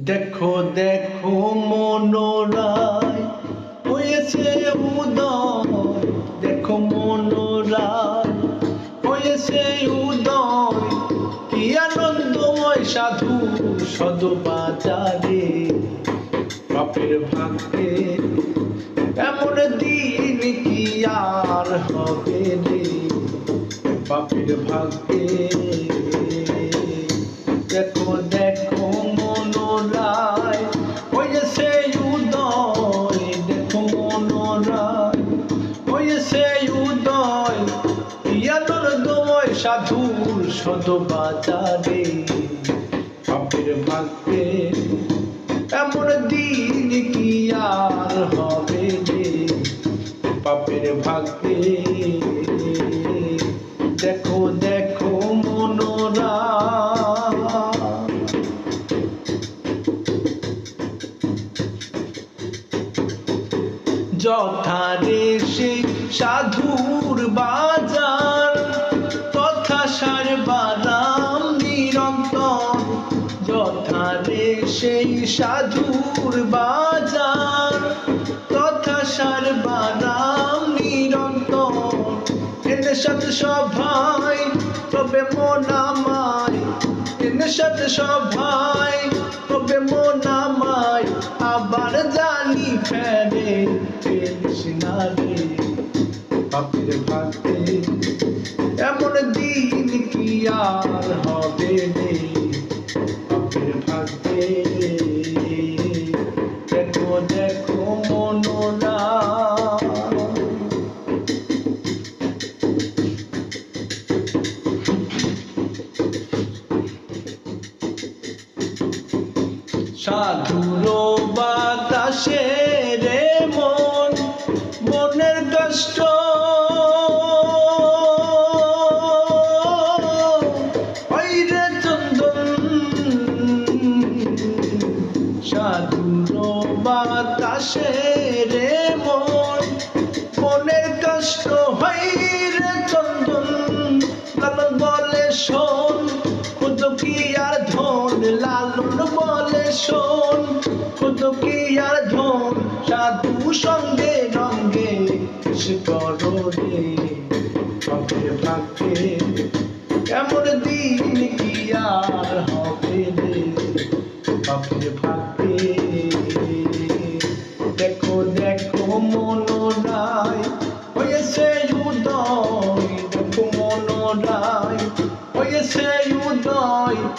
দেখো দেখো মনোরায় হয়েছে উদয়, দেখো মনোরায় হয়েছে উদয়, কি আনন্দময় সাধু সদবাজারে। বাপের ভাগ্যে এমন দিন কি আর হবে রে, বাপের ভাগ্যে। দেখো দেখো মনোরায় হয়েছে উদয়, দেখো মনোরায় হয়েছে উদয়, আনন্দময় সাধুর সদবাজারে। বাপের ভাগ্যে এমন দিন কি আর হবে রে, বাপের ভাগ্যে। দেখো দেখো মনোরায়, যথারে সেই সাধুর বাজার, তথা সারবারাম নিরন্তর। যথারে সেই সাধুর বাজার, তথা সারবারাম নিরন্তর। এনে সাথে সভায় তবে মন আমায়, এনে সাথে সভায় তবে মন আমায়, আবার জানি ফেরে ফেলিস না রে, বাপের ভাগ্যে এমন দিন কি আর হবে রে, বাপের ভাগ্যে। দেখো দেখো মনোরায়, সাধুর বাতাসে রে মন, মনের কষ্ট ওই রে চন্দন। সাধুর বাতাসে রে মন, মনের কষ্ট হয় রে চন্দন। লালন বলে শোন কত কি আর ধন, লালন বলে শোন কত কি আর ধন। সাধু সঙ্গে রঙ্গে সে করো রে, বাপের ভাগ্যে এমন দিন কি আর হবে রে, বাপের ভাগ্যে।